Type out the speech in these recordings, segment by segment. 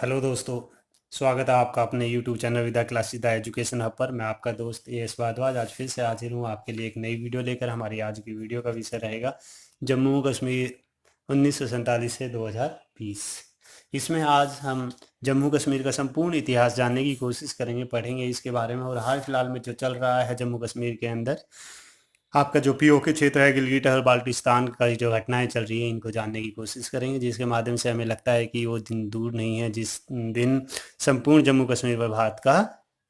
Hello दोस्तों। स्वागत है आपका अपने यूट्यूब चैनल विदा क्लासेस द एजुकेशन हब पर। मैं आपका दोस्त एस भारद्वाज आज फिर से हाजिर हूँ आपके लिए एक नई वीडियो लेकर। हमारी आज की वीडियो का विषय रहेगा जम्मू कश्मीर 1947 से 2020। इसमें आज हम जम्मू कश्मीर का संपूर्ण इतिहास जानने की कोशिश करेंगे, पढ़ेंगे इसके बारे में और हाल फिलहाल में जो चल रहा है जम्मू कश्मीर के अंदर आपका जो पीओके क्षेत्र है, गिलगिट और बाल्टिस्तान का जो घटनाएं चल रही हैं इनको जानने की कोशिश करेंगे, जिसके माध्यम से हमें लगता है कि वो दिन दूर नहीं है जिस दिन संपूर्ण जम्मू कश्मीर पर भारत का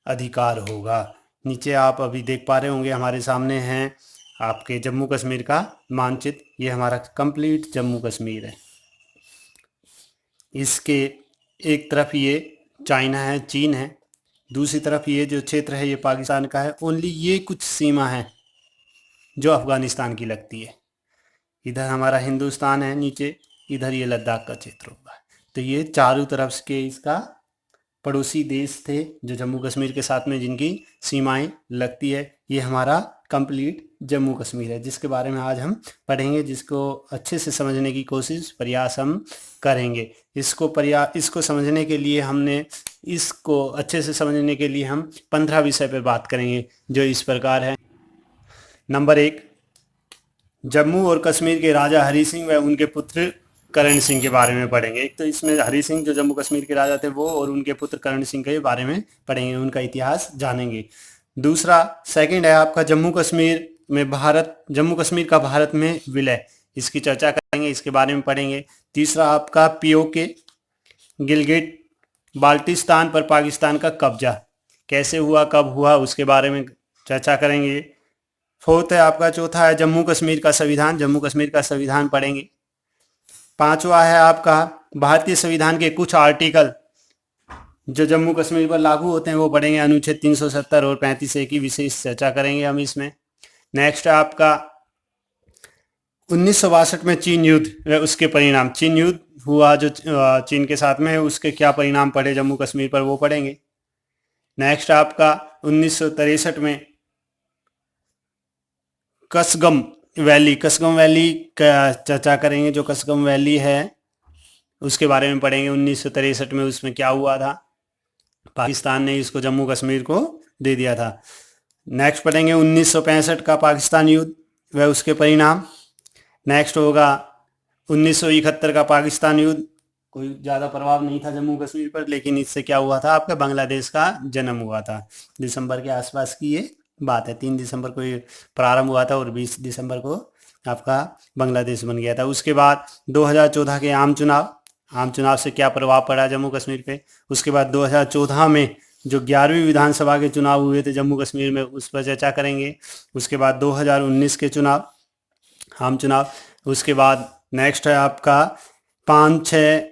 अधिकार होगा। नीचे आप अभी देख पा रहे होंगे हमारे सामने हैं आपके जम्मू कश्मीर का मानचित्र। ये हमारा कंप्लीट जम्मू कश्मीर है। इसके एक तरफ ये चाइना है, चीन है, दूसरी तरफ ये जो क्षेत्र है ये पाकिस्तान का है। ओनली ये कुछ सीमा है जो अफगानिस्तान की लगती है। इधर हमारा हिंदुस्तान है नीचे, इधर ये लद्दाख का क्षेत्र होगा। तो ये चारों तरफ के इसका पड़ोसी देश थे जो जम्मू कश्मीर के साथ में जिनकी सीमाएं लगती है। ये हमारा कंप्लीट जम्मू कश्मीर है जिसके बारे में आज हम पढ़ेंगे, जिसको अच्छे से समझने की प्रयास हम करेंगे। इसको समझने के लिए इसको अच्छे से समझने के लिए हम 15 विषय पर बात करेंगे जो इस प्रकार है। नंबर 1, जम्मू और कश्मीर के राजा हरि सिंह व उनके पुत्र करण सिंह के बारे में पढ़ेंगे। एक तो इसमें हरि सिंह जो जम्मू कश्मीर के राजा थे वो, और उनके पुत्र करण सिंह के बारे में पढ़ेंगे, उनका इतिहास जानेंगे। दूसरा सेकंड है आपका जम्मू कश्मीर का भारत में विलय, इसकी चर्चा करेंगे, इसके बारे में पढ़ेंगे। तीसरा आपका पीओके गिलगिट बाल्टिस्तान पर पाकिस्तान का कब्जा कैसे हुआ, कब हुआ, उसके बारे में चर्चा करेंगे। फोर्थ है आपका, चौथा है जम्मू कश्मीर का संविधान पढ़ेंगे। पांचवा है आपका भारतीय संविधान के कुछ आर्टिकल जो जम्मू कश्मीर पर लागू होते हैं वो पढ़ेंगे। अनुच्छेद 370 और 35A की विशेष चर्चा करेंगे हम इसमें। नेक्स्ट है आपका 1962 में चीन युद्ध व उसके परिणाम, चीन युद्ध हुआ जो चीन के साथ में, उसके क्या परिणाम पड़े जम्मू कश्मीर पर, वो पढ़ेंगे। नेक्स्ट आपका 1963 में कसगम वैली का चर्चा करेंगे। जो कसगम वैली है उसके बारे में पढ़ेंगे। 1963 में उसमें क्या हुआ था, पाकिस्तान ने इसको जम्मू कश्मीर को दे दिया था। नेक्स्ट पढ़ेंगे 1965 का पाकिस्तान युद्ध व उसके परिणाम। नेक्स्ट होगा 1971 का पाकिस्तान युद्ध, कोई ज़्यादा प्रभाव नहीं था जम्मू कश्मीर पर, लेकिन इससे क्या हुआ था, आपका बांग्लादेश का जन्म हुआ था। दिसंबर के आसपास की ये बात है, 3 दिसंबर को ये प्रारंभ हुआ था और 20 दिसंबर को आपका बांग्लादेश बन गया था। उसके बाद 2014 के आम चुनाव से क्या प्रभाव पड़ा जम्मू कश्मीर पे। उसके बाद 2014 में जो 11वीं विधानसभा के चुनाव हुए थे जम्मू कश्मीर में, उस पर चर्चा करेंगे। उसके बाद 2019 के चुनाव, आम चुनाव। उसके बाद नेक्स्ट है आपका 5-6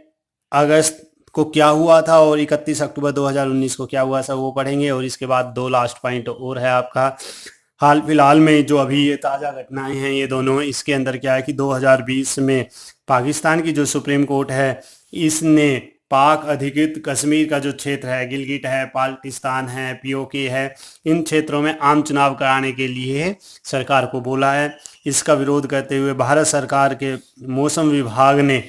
अगस्त को क्या हुआ था और 31 अक्टूबर 2019 को क्या हुआ था, वो पढ़ेंगे। और इसके बाद 2 लास्ट पॉइंट और है आपका हाल फिलहाल में जो अभी ये ताज़ा घटनाएं हैं ये दोनों। इसके अंदर क्या है कि 2020 में पाकिस्तान की जो सुप्रीम कोर्ट है इसने पाक अधिकृत कश्मीर का जो क्षेत्र है, गिलगिट है, बाल्टिस्तान है, पीओके है, इन क्षेत्रों में आम चुनाव कराने के लिए सरकार को बोला है। इसका विरोध करते हुए भारत सरकार के मौसम विभाग ने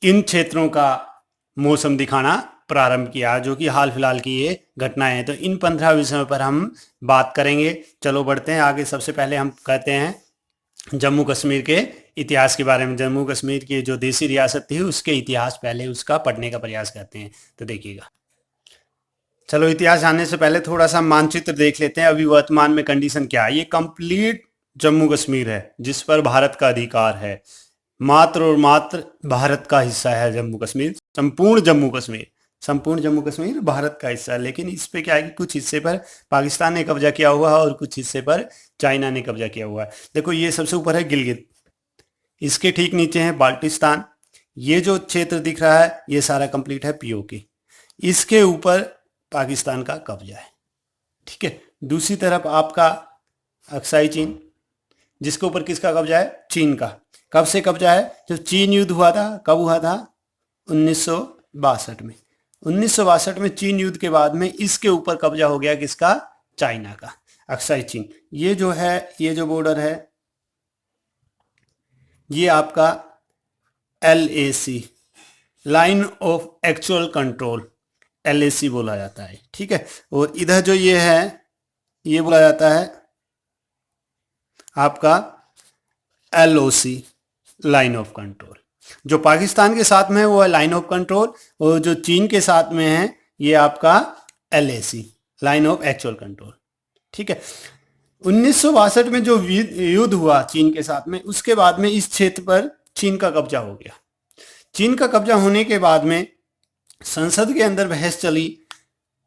इन क्षेत्रों का मौसम दिखाना प्रारंभ किया, जो कि हाल फिलहाल की ये घटनाएं हैं। तो इन 15 विषयों पर हम बात करेंगे। चलो बढ़ते हैं आगे। सबसे पहले हम कहते हैं जम्मू कश्मीर के इतिहास के बारे में। जम्मू कश्मीर की जो देशी रियासत थी उसके इतिहास पहले उसका पढ़ने का प्रयास करते हैं। तो देखिएगा, चलो इतिहास जानने से पहले थोड़ा सा मानचित्र देख लेते हैं। अभी वर्तमान में कंडीशन क्या है। ये कंप्लीट जम्मू कश्मीर है जिस पर भारत का अधिकार है। मात्र और मात्र भारत का हिस्सा है जम्मू कश्मीर। संपूर्ण जम्मू कश्मीर भारत का हिस्सा है, लेकिन इस पे क्या है कि कुछ हिस्से पर पाकिस्तान ने कब्जा किया हुआ है और कुछ हिस्से पर चाइना ने कब्जा किया हुआ है। देखो ये सबसे ऊपर है गिलगित, इसके ठीक नीचे है बाल्टिस्तान। ये जो क्षेत्र दिख रहा है ये सारा कंप्लीट है पीओके, इसके ऊपर पाकिस्तान का कब्जा है। ठीक है, दूसरी तरफ आपका अक्साई चीन, जिसके ऊपर किसका कब्जा है, चीन का। कब से कब्जा है, जब चीन युद्ध हुआ था। कब हुआ था, 1962 में। 1962 में चीन युद्ध के बाद में इसके ऊपर कब्जा हो गया किसका, चाइना का, अक्साई चीन। ये जो है, ये जो बॉर्डर है ये आपका LAC line of actual control, LAC बोला जाता है, ठीक है। और इधर जो ये है ये बोला जाता है आपका LOC, लाइन ऑफ कंट्रोल। जो पाकिस्तान के साथ में है वो है लाइन ऑफ कंट्रोल, और जो चीन के साथ में है ये आपका LAC, line of actual control, ठीक है। 1962 में जो युद्ध हुआ चीन के साथ में, उसके बाद में इस क्षेत्र पर चीन का कब्जा हो गया। चीन का कब्जा होने के बाद में संसद के अंदर बहस चली,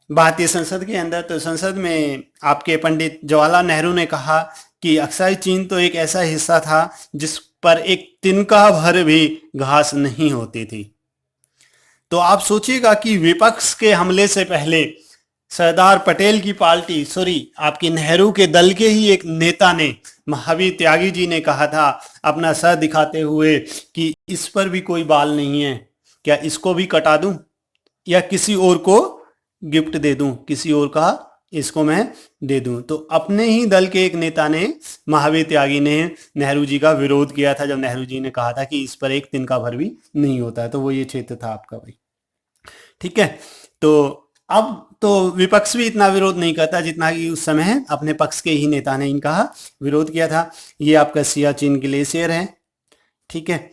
भारतीय संसद के अंदर। तो संसद में आपके पंडित जवाहरलाल नेहरू ने कहा कि अक्साई चीन तो एक ऐसा हिस्सा था जिस पर एक तिनका भर भी घास नहीं होती थी। तो आप सोचिएगा कि विपक्ष के हमले से पहले सरदार पटेल की पार्टी, आपकी नेहरू के दल के ही एक नेता ने, महावीर त्यागी जी ने कहा था अपना सर दिखाते हुए कि इस पर भी कोई बाल नहीं है, क्या इसको भी कटा दूं या किसी और को गिफ्ट दे दूं, किसी और का इसको मैं दे दूं। तो अपने ही दल के एक नेता ने, महावीर त्यागी ने, नेहरू जी का विरोध किया था जब नेहरू जी ने कहा था कि इस पर एक तिनका भर भी नहीं होता है। तो वो ये क्षेत्र था आपका भाई, ठीक है। तो अब तो विपक्ष भी इतना विरोध नहीं करता जितना कि उस समय अपने पक्ष के ही नेता ने इनका विरोध किया था। ये आपका सियाचिन ग्लेशियर है, ठीक है।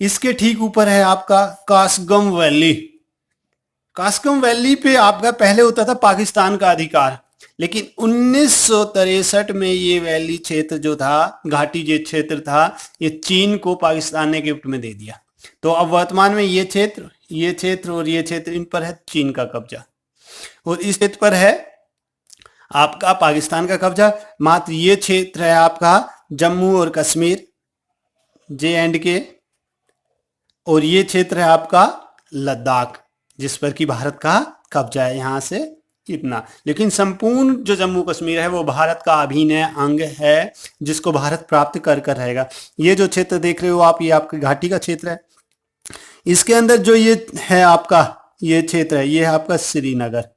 इसके ठीक ऊपर है आपका कासगम वैली। कासगम वैली पे आपका पहले होता था पाकिस्तान का अधिकार, लेकिन 1963 में ये वैली क्षेत्र जो था, घाटी जो क्षेत्र था, ये चीन को पाकिस्तान ने गिफ्ट में दे दिया। तो अब वर्तमान में ये क्षेत्र और ये क्षेत्र, इन पर है चीन का कब्जा, और इस क्षेत्र पर है आपका पाकिस्तान का कब्जा। मात्र ये क्षेत्र है आपका जम्मू और कश्मीर, JNK, और ये क्षेत्र है आपका लद्दाख, जिस पर कि भारत का कब्जा है। यहां से इतना, लेकिन संपूर्ण जो जम्मू कश्मीर है वो भारत का अभिन्न अंग है, जिसको भारत प्राप्त कर रहेगा। ये जो क्षेत्र देख रहे हो आप, ये आपकी घाटी का क्षेत्र है। इसके अंदर जो ये है आपका, ये क्षेत्र है, ये है आपका श्रीनगर।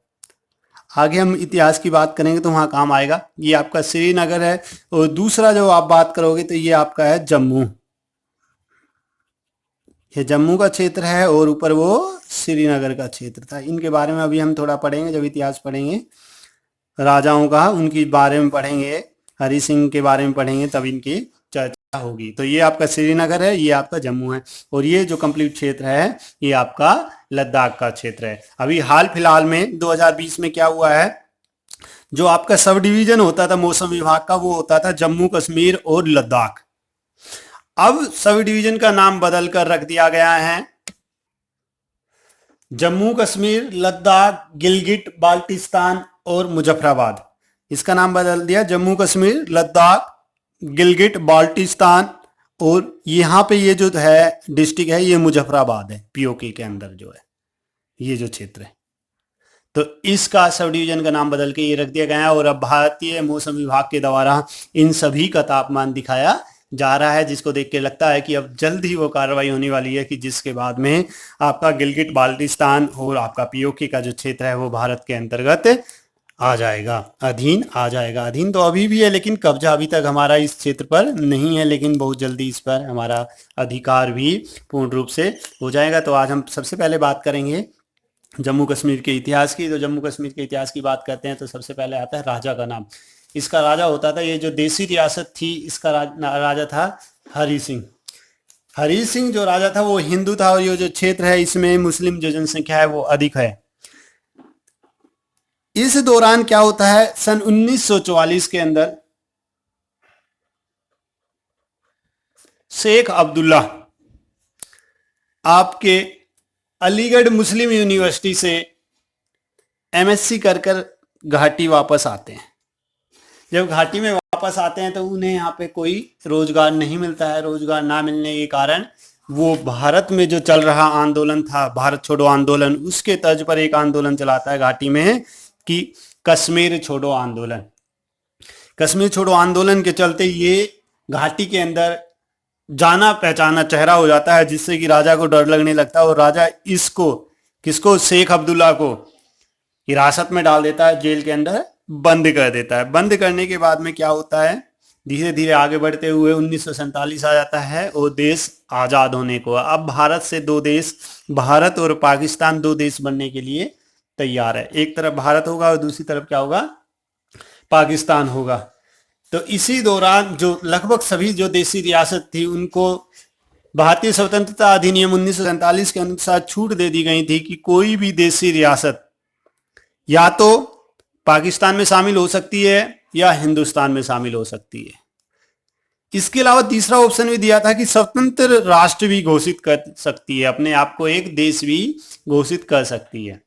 आगे हम इतिहास की बात करेंगे तो वहां काम आएगा। ये आपका श्रीनगर है, और दूसरा जो आप बात करोगे तो ये आपका है जम्मू। ये जम्मू का क्षेत्र है, और ऊपर वो श्रीनगर का क्षेत्र था। इनके बारे में अभी हम थोड़ा पढ़ेंगे, जब इतिहास पढ़ेंगे राजाओं का, उनके बारे में पढ़ेंगे, हरि सिंह के बारे में पढ़ेंगे, तब इनकी चर्चा होगी। तो ये आपका श्रीनगर है, ये आपका जम्मू है, और ये जो कंप्लीट क्षेत्र है ये आपका लद्दाख का क्षेत्र है। अभी हाल फिलहाल में 2020 में क्या हुआ है, जो आपका सब डिवीजन होता था मौसम विभाग का, वो होता था जम्मू कश्मीर और लद्दाख। अब सब डिवीजन का नाम बदल कर रख दिया गया है जम्मू कश्मीर, लद्दाख, गिलगिट बाल्टिस्तान और मुजफ्फराबाद। इसका नाम बदल दिया जम्मू कश्मीर, लद्दाख, गिलगिट बाल्टिस्तान, और यहाँ पे ये जो है डिस्ट्रिक्ट है ये मुजफ्फराबाद है, POK के अंदर जो है ये जो क्षेत्र है। तो इसका सब डिवीजन का नाम बदल के ये रख दिया गया है, और अब भारतीय मौसम विभाग के द्वारा इन सभी का तापमान दिखाया जा रहा है, जिसको देख के लगता है कि अब जल्द ही वो कार्रवाई होने वाली है कि जिसके बाद में आपका गिलगिट बाल्टिस्तान और आपका POK का जो क्षेत्र है वो भारत के अंतर्गत आ जाएगा, अधीन आ जाएगा। अधीन तो अभी भी है, लेकिन कब्जा अभी तक हमारा इस क्षेत्र पर नहीं है, लेकिन बहुत जल्दी इस पर हमारा अधिकार भी पूर्ण रूप से हो जाएगा। तो आज हम सबसे पहले बात करेंगे जम्मू कश्मीर के इतिहास की। तो जम्मू कश्मीर के इतिहास की बात करते हैं तो सबसे पहले आता है राजा का नाम। इसका राजा होता था, ये जो देसी रियासत थी इसका राजा था हरि सिंह। हरि सिंह जो राजा था वो हिंदू था, और ये जो क्षेत्र है इसमें मुस्लिम जो जनसंख्या है वो अधिक है। इस दौरान क्या होता है, सन 1944 के अंदर शेख अब्दुल्ला आपके अलीगढ़ मुस्लिम यूनिवर्सिटी से MSc कर घाटी वापस आते हैं। जब घाटी में वापस आते हैं तो उन्हें यहाँ पे कोई रोजगार नहीं मिलता है। रोजगार ना मिलने के कारण वो भारत में जो चल रहा आंदोलन था, भारत छोड़ो आंदोलन, उसके तर्ज पर एक आंदोलन चलाता है घाटी में कि कश्मीर छोड़ो आंदोलन। कश्मीर छोड़ो आंदोलन के चलते ये घाटी के अंदर जाना पहचाना चेहरा हो जाता है, जिससे कि राजा को डर लगने लगता है, और राजा इसको किसको, शेख अब्दुल्ला को हिरासत में डाल देता है, जेल के अंदर बंद कर देता है। बंद करने के बाद में क्या होता है धीरे धीरे आगे बढ़ते हुए 1947 आ जाता है और देश आज़ाद होने को। अब भारत से दो देश, भारत और पाकिस्तान, दो देश बनने के लिए तैयार है। एक तरफ भारत होगा और दूसरी तरफ क्या होगा, पाकिस्तान होगा। तो इसी दौरान जो लगभग सभी जो देसी रियासत थी उनको भारतीय स्वतंत्रता अधिनियम 1947 के अनुसार छूट दे दी गई थी कि कोई भी देसी रियासत या तो पाकिस्तान में शामिल हो सकती है या हिंदुस्तान में शामिल हो सकती है। इसके अलावा तीसरा ऑप्शन भी दिया था कि स्वतंत्र राष्ट्र भी घोषित कर सकती है, अपने आप को एक देश भी घोषित कर सकती है।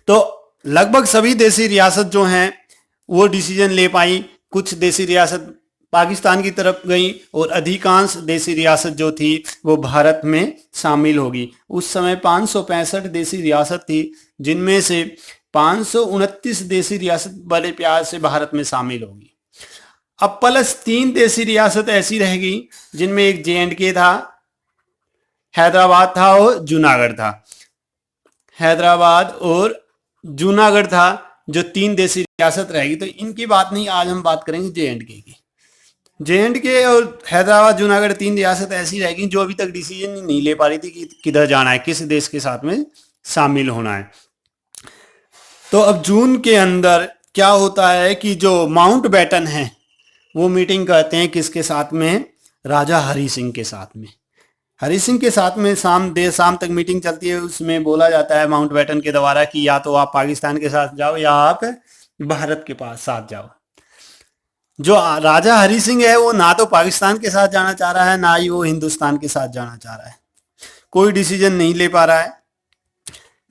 तो लगभग सभी देसी रियासत जो हैं वो डिसीजन ले पाई। कुछ देसी रियासत पाकिस्तान की तरफ गई और अधिकांश देसी रियासत जो थी वो भारत में शामिल होगी। उस समय 565 देसी रियासत थी, जिनमें से 529 देसी रियासत बड़े प्यार से भारत में शामिल होगी। अब प्लस 3 देसी रियासत ऐसी रहेगी जिनमें एक JNK था, हैदराबाद था और जूनागढ़ था। हैदराबाद और जूनागढ़ था जो 3 देसी रियासत रहेगी। तो इनकी बात नहीं, आज हम बात करेंगे JNK की। JNK और हैदराबाद, जूनागढ़ 3 रियासत ऐसी रहेगी जो अभी तक डिसीजन नहीं ले पा रही थी कि किधर जाना है, किस देश के साथ में शामिल होना है। तो अब जून के अंदर क्या होता है कि जो माउंट बैटन है वो मीटिंग करते हैं किसके साथ में, राजा हरि सिंह के साथ में। हरि सिंह के साथ में शाम तक मीटिंग चलती है। उसमें बोला जाता है माउंट बैटन के द्वारा कि या तो आप पाकिस्तान के साथ जाओ या आप भारत के पास साथ जाओ। जो राजा हरि सिंह है वो ना तो पाकिस्तान के साथ जाना चाह रहा है, ना ही वो हिंदुस्तान के साथ जाना चाह रहा है। कोई डिसीजन नहीं ले पा रहा है।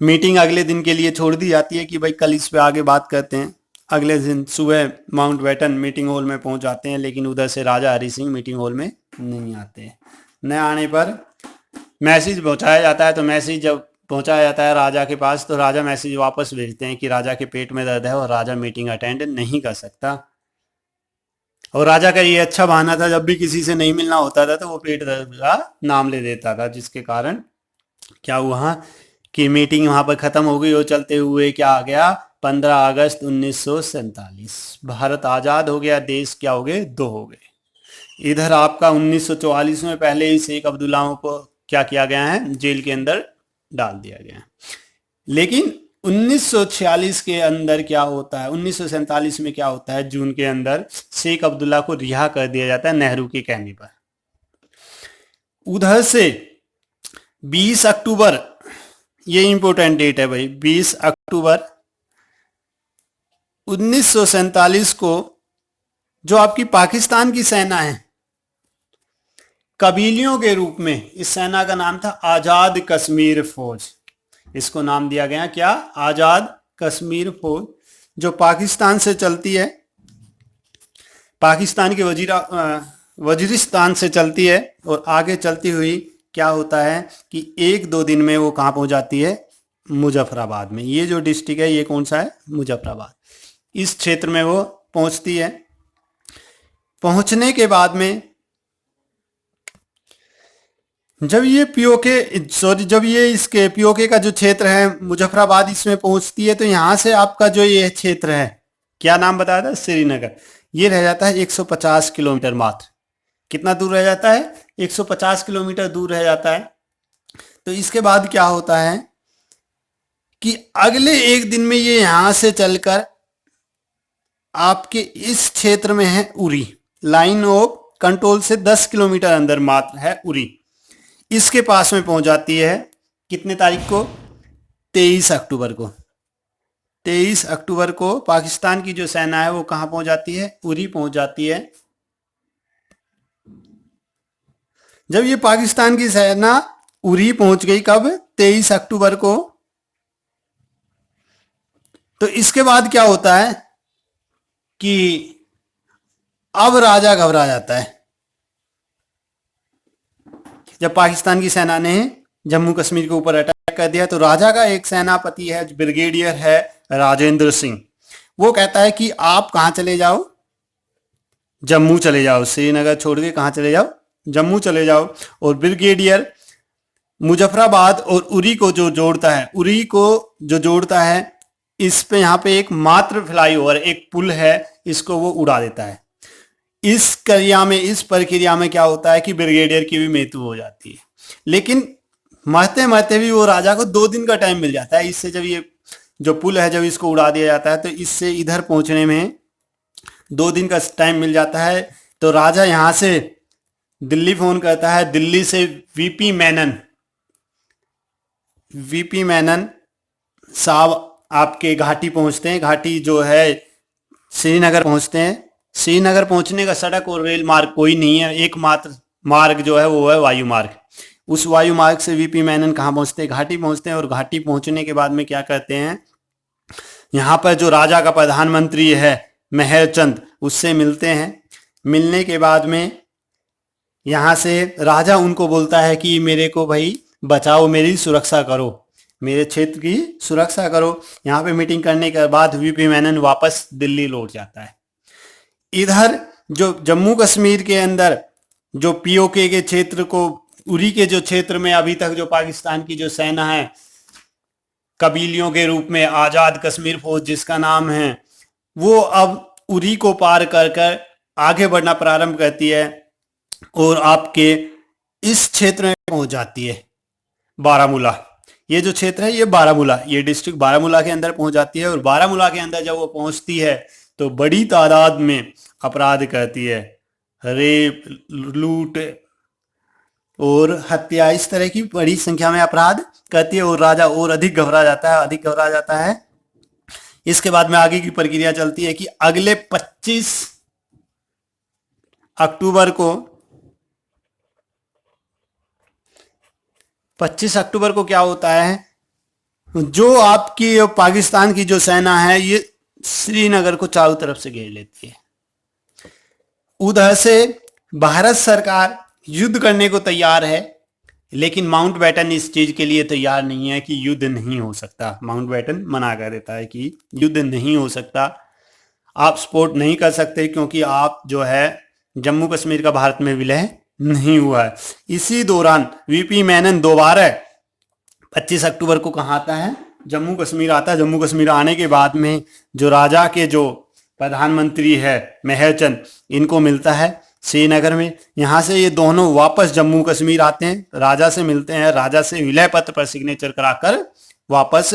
मीटिंग अगले दिन के लिए छोड़ दी जाती है कि भाई कल इस पे आगे बात करते हैं। अगले दिन सुबह माउंट बैटन मीटिंग हॉल में पहुंच जाते हैं, लेकिन उधर से राजा हरि सिंह मीटिंग हॉल में नहीं आते हैं। न आने पर मैसेज पहुंचाया जाता है। तो मैसेज जब पहुंचाया जाता है राजा के पास, तो राजा मैसेज वापस भेजते हैं कि राजा के पेट में दर्द है और राजा मीटिंग अटेंड नहीं कर सकता। और राजा का ये अच्छा बहाना था, जब भी किसी से नहीं मिलना होता था तो वो पेट दर्द का नाम ले देता था, जिसके कारण क्या हुआ कि मीटिंग वहां पर खत्म हो गई। और चलते हुए क्या आ गया, 15 अगस्त 1947 भारत आजाद हो गया। देश क्या हो गए, दो हो गए। इधर आपका 1944 में पहले ही शेख अब्दुल्ला को क्या किया गया है, जेल के अंदर डाल दिया गया है। लेकिन 1946 के अंदर क्या होता है, 1947 में क्या होता है, जून के अंदर शेख अब्दुल्ला को रिहा कर दिया जाता है नेहरू के कहने पर। उधर से 20 अक्टूबर, ये इंपॉर्टेंट डेट है भाई, 20 अक्टूबर 1947 को जो आपकी पाकिस्तान की सेना है, कबीलियों के रूप में, इस सेना का नाम था आजाद कश्मीर फौज। इसको नाम दिया गया क्या, आजाद कश्मीर फौज, जो पाकिस्तान से चलती है, पाकिस्तान के वजीरिस्तान से चलती है और आगे चलती हुई क्या होता है कि 1-2 दिन में वो कहाँ पहुंच जाती है, मुजफ्फराबाद में। ये जो डिस्ट्रिक्ट है ये कौन सा है, मुजफ्फराबाद। इस क्षेत्र में वो पहुंचती है। पहुंचने के बाद में जब ये इसके पीओके का जो क्षेत्र है मुजफ्फराबाद, इसमें पहुंचती है, तो यहां से आपका जो ये क्षेत्र है, क्या नाम बताया था, श्रीनगर, ये रह जाता है 150 किलोमीटर मात्र। कितना दूर रह जाता है, 150 किलोमीटर दूर रह जाता है। तो इसके बाद क्या होता है कि अगले एक दिन में ये यहां से चलकर आपके इस क्षेत्र में है उरी, लाइन ऑफ कंट्रोल से 10 किलोमीटर अंदर मात्र है उरी। इसके पास में पहुंच जाती है कितने तारीख को, 23 अक्टूबर को। 23 अक्टूबर को पाकिस्तान की जो सेना है वो कहां पहुंच जाती है, उरी पहुंच जाती है। जब ये पाकिस्तान की सेना उरी पहुंच गई, कब, 23 अक्टूबर को, तो इसके बाद क्या होता है कि अब राजा घबरा जाता है। जब पाकिस्तान की सेना ने जम्मू कश्मीर के ऊपर अटैक कर दिया, तो राजा का एक सेनापति है, ब्रिगेडियर है राजेंद्र सिंह, वो कहता है कि आप कहां चले जाओ, जम्मू चले जाओ, श्रीनगर छोड़ के कहां चले जाओ, जम्मू चले जाओ। और ब्रिगेडियर मुजफ्फराबाद और उरी को जो जोड़ता है, उरी को जो जोड़ता है, इस पे यहाँ पे एक मात्र फ्लाईओवर, एक पुल है, इसको वो उड़ा देता है। इस प्रक्रिया में क्या होता है कि ब्रिगेडियर की भी मृत्यु हो जाती है। लेकिन मरते मरते भी वो राजा को 2 दिन का टाइम मिल जाता है। इससे जब ये जो पुल है जब इसको उड़ा दिया जाता है तो इससे इधर पहुंचने में 2 दिन का टाइम मिल जाता है। तो राजा यहाँ से दिल्ली फोन करता है, दिल्ली से वीपी मेनन साहब आपके घाटी पहुंचते हैं। घाटी जो है श्रीनगर पहुंचते हैं। श्रीनगर पहुंचने का सड़क और रेल मार्ग कोई नहीं है, एकमात्र मार्ग जो है वो है वायु मार्ग। उस वायु मार्ग से वीपी मेनन कहाँ पहुंचते हैं? घाटी पहुंचते हैं। और घाटी पहुंचने के बाद में क्या करते हैं, यहाँ पर जो राजा का प्रधानमंत्री है मेहरचंद, उससे मिलते हैं। मिलने के बाद में यहाँ से राजा उनको बोलता है कि मेरे को भाई बचाओ, मेरी सुरक्षा करो, मेरे क्षेत्र की सुरक्षा करो। यहाँ पे मीटिंग करने के बाद वीपी मेनन वापस दिल्ली लौट जाता है। इधर जो जम्मू कश्मीर के अंदर जो पीओके के क्षेत्र को, उरी के जो क्षेत्र में अभी तक जो पाकिस्तान की जो सेना है कबीलियों के रूप में आज़ाद कश्मीर फौज जिसका नाम है, वो अब उरी को पार कर कर आगे बढ़ना प्रारंभ करती है और आपके इस क्षेत्र में पहुंच जाती है बारामूला। ये जो क्षेत्र है ये बारामूला, ये डिस्ट्रिक्ट बारामूला के अंदर पहुंच जाती है। और बारामूला के अंदर जब वो पहुंचती है तो बड़ी तादाद में अपराध करती है, रेप, लूट और हत्या, इस तरह की बड़ी संख्या में अपराध करती है। और राजा और अधिक घबरा जाता है। इसके बाद में आगे की प्रक्रिया चलती है कि अगले 25 अक्टूबर को क्या होता है, जो आपकी पाकिस्तान की जो सेना है ये श्रीनगर को चारों तरफ से घेर लेती है। उधर से भारत सरकार युद्ध करने को तैयार है, लेकिन माउंटबेटन इस चीज के लिए तैयार नहीं है कि युद्ध नहीं हो सकता। माउंटबेटन मना कर देता है कि युद्ध नहीं हो सकता, आप सपोर्ट नहीं कर सकते क्योंकि आप जो है जम्मू कश्मीर का भारत में विलय नहीं हुआ है। इसी दौरान वीपी मेनन दोबारा 25 अक्टूबर को कहाँ आता है, जम्मू कश्मीर आता है। जम्मू कश्मीर आने के बाद में जो राजा के जो प्रधानमंत्री है मेहरचंद, इनको मिलता है श्रीनगर में। यहाँ से ये दोनों वापस जम्मू कश्मीर आते हैं, राजा से मिलते हैं, राजा से विलय पत्र पर सिग्नेचर कराकर वापस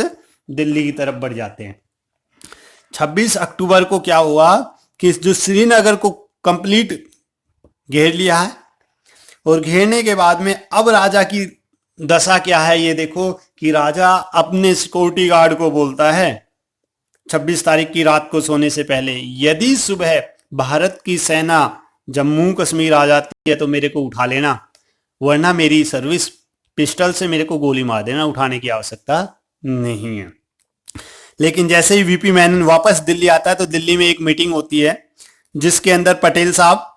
दिल्ली की तरफ बढ़ जाते हैं। 26 अक्टूबर को क्या हुआ कि जो श्रीनगर को कंप्लीट घेर लिया है और घेरने के बाद में अब राजा की दशा क्या है ये देखो कि राजा अपने सिक्योरिटी गार्ड को बोलता है 26 तारीख की रात को सोने से पहले, यदि सुबह भारत की सेना जम्मू कश्मीर आ जाती है तो मेरे को उठा लेना, वरना मेरी सर्विस पिस्टल से मेरे को गोली मार देना, उठाने की आवश्यकता नहीं है। लेकिन जैसे ही वीपी मेनन वापस दिल्ली आता है तो दिल्ली में एक मीटिंग होती है जिसके अंदर पटेल साहब,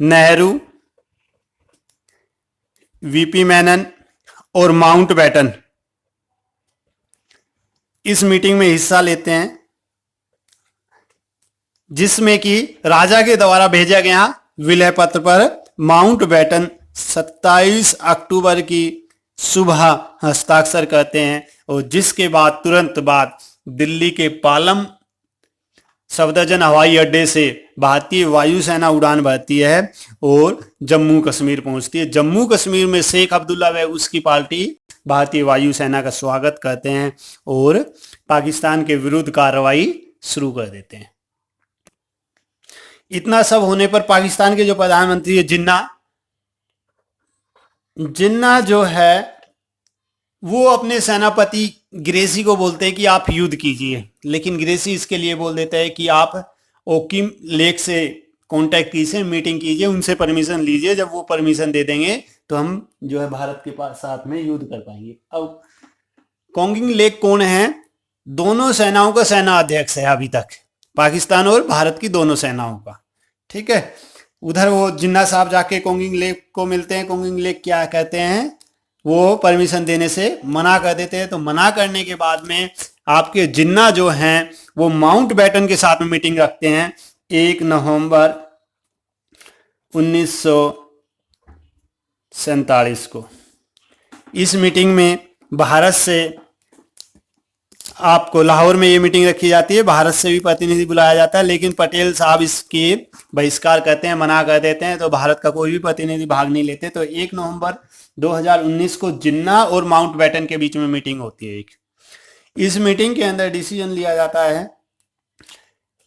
नेहरू, वीपी मेनन और माउंटबेटन इस मीटिंग में हिस्सा लेते हैं, जिसमें कि राजा के द्वारा भेजा गया विलय पत्र पर माउंटबेटन 27 अक्टूबर की सुबह हस्ताक्षर करते हैं। और जिसके बाद तुरंत बाद दिल्ली के पालम सफदरजंग हवाई अड्डे से भारतीय वायुसेना उड़ान भरती है और जम्मू कश्मीर पहुंचती है। जम्मू कश्मीर में शेख अब्दुल्ला व उसकी पार्टी भारतीय वायुसेना का स्वागत करते हैं और पाकिस्तान के विरुद्ध कार्रवाई शुरू कर देते हैं। इतना सब होने पर पाकिस्तान के जो प्रधानमंत्री है जिन्ना जो है वो अपने सेनापति ग्रेसी को बोलते हैं कि आप युद्ध कीजिए, लेकिन ग्रेसी इसके लिए बोल देता है कि आप ओकिम लेक से कांटेक्ट कीजिए, मीटिंग कीजिए, उनसे परमिशन लीजिए, जब वो परमिशन दे देंगे तो हम जो है भारत के पास साथ में युद्ध कर पाएंगे। अब कोंगिंग लेक कौन है? दोनों सेनाओं का सेना अध्यक्ष है अभी तक, पाकिस्तान और भारत की दोनों सेनाओं का, ठीक है। उधर वो जिन्ना साहब जाके कोंगिंग लेक को मिलते हैं। कोंगिंग लेक क्या कहते हैं, वो परमिशन देने से मना कर देते हैं। तो मना करने के बाद में आपके जिन्ना जो हैं वो माउंटबेटन के साथ में मीटिंग रखते हैं 1 नवंबर 1947 को। इस मीटिंग में भारत से आपको लाहौर में ये मीटिंग रखी जाती है, भारत से भी प्रतिनिधि बुलाया जाता है, लेकिन पटेल साहब इसके बहिष्कार करते हैं, मना कर देते हैं, तो भारत का कोई भी प्रतिनिधि भाग नहीं लेते। तो 1 नवंबर 2019 को जिन्ना और माउंटबेटन के बीच में मीटिंग होती है एक। इस मीटिंग के अंदर डिसीजन लिया जाता है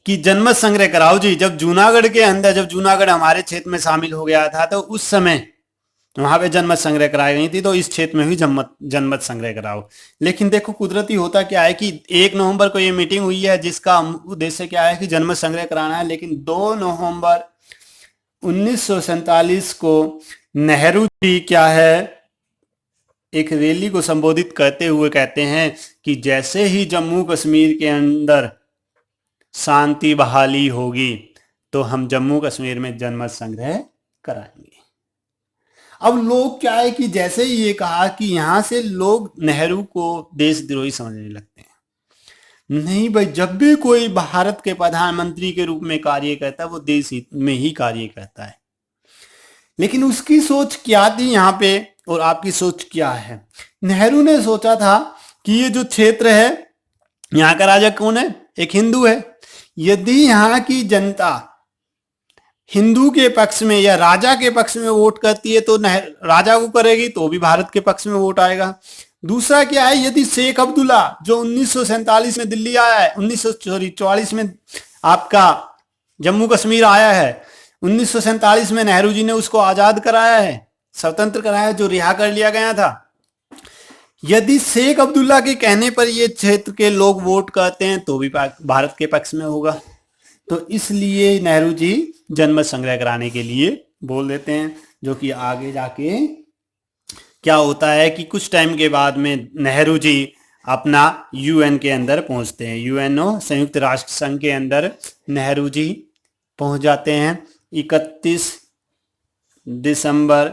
कि जनमत संग्रह कराओ जी। जब जूनागढ़ के अंदर, जब जूनागढ़ हमारे क्षेत्र में शामिल हो गया था, तो उस समय वहां पे जनमत संग्रह कराई गई थी, तो इस क्षेत्र में भी जनमत संग्रह कराओ। लेकिन देखो कुदरती होता क्या है कि 1 नवंबर को ये मीटिंग हुई है, जिसका उद्देश्य क्या है कि जनमत संग्रह कराना है, लेकिन 2 नवंबर 1947 को नेहरू जी क्या है, एक रैली को संबोधित करते हुए कहते हैं कि जैसे ही जम्मू कश्मीर के अंदर शांति बहाली होगी तो हम जम्मू कश्मीर में जनमत संग्रह कराएंगे। अब लोग क्या है कि जैसे ही ये कहा कि यहां से लोग नेहरू को देशद्रोही समझने लगते हैं। नहीं भाई, जब भी कोई भारत के प्रधानमंत्री के रूप में कार्य करता है वो देश हित में ही कार्य करता है। लेकिन उसकी सोच क्या थी यहाँ पे और आपकी सोच क्या है? नेहरू ने सोचा था कि ये जो क्षेत्र है, यहाँ का राजा कौन है? एक हिंदू है। यदि यहाँ की जनता हिंदू के पक्ष में या राजा के पक्ष में वोट करती है तो राजा को करेगी तो भी भारत के पक्ष में वोट आएगा। दूसरा क्या है, यदि शेख अब्दुल्ला जो 1947 में दिल्ली आया है, 1944 में आपका जम्मू कश्मीर आया है, 1947 में नेहरू जी ने उसको आजाद कराया है, स्वतंत्र कराया, जो रिहा कर लिया गया था। यदि शेख अब्दुल्ला के कहने पर ये क्षेत्र के लोग वोट करते हैं तो भी भारत के पक्ष में होगा। तो इसलिए नेहरू जी जनमत संग्रह कराने के लिए बोल देते हैं, जो कि आगे जाके क्या होता है कि कुछ टाइम के बाद में नेहरू जी अपना यूएन के अंदर पहुंचते हैं। यूएनओ, संयुक्त राष्ट्र संघ के अंदर नेहरू जी पहुंच जाते हैं। 31 दिसंबर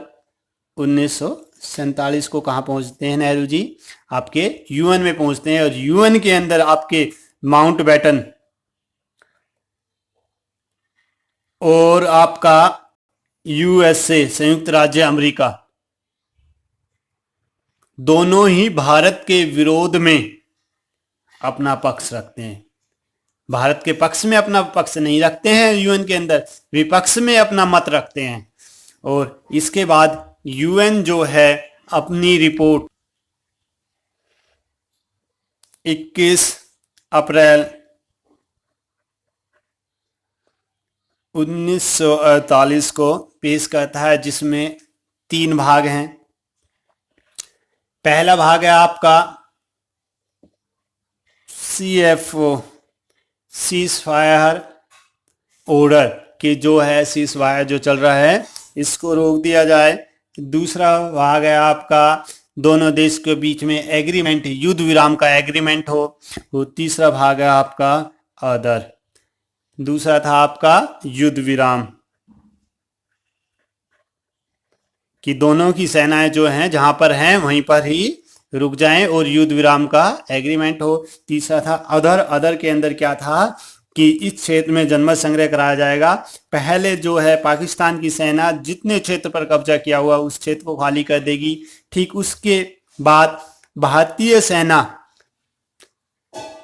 1947 को कहाँ पहुंचते हैं नेहरू जी? आपके यूएन में पहुंचते हैं, और यूएन के अंदर आपके माउंटबेटन और आपका यूएसए, संयुक्त राज्य अमेरिका, दोनों ही भारत के विरोध में अपना पक्ष रखते हैं। भारत के पक्ष में अपना पक्ष नहीं रखते हैं, यूएन के अंदर विपक्ष में अपना मत रखते हैं। और इसके बाद यूएन जो है अपनी रिपोर्ट 21 अप्रैल 1948 को पेश करता है, जिसमें 3 भाग हैं। पहला भाग है आपका CFO, सीज फायर ऑर्डर, कि जो है सीज फायर जो चल रहा है इसको रोक दिया जाए। दूसरा भाग है आपका दोनों देश के बीच में एग्रीमेंट, युद्ध विराम का एग्रीमेंट हो। वो तीसरा भाग है आपका अदर। दूसरा था आपका युद्ध विराम, कि दोनों की सेनाएं जो हैं जहां पर हैं वहीं पर ही रुक जाएं और युद्ध विराम का एग्रीमेंट हो। तीसरा था अदर। अदर के अंदर क्या था कि इस क्षेत्र में जनमत संग्रह कराया जाएगा। पहले जो है पाकिस्तान की सेना जितने क्षेत्र पर कब्जा किया हुआ उस क्षेत्र को खाली कर देगी। ठीक उसके बाद भारतीय सेना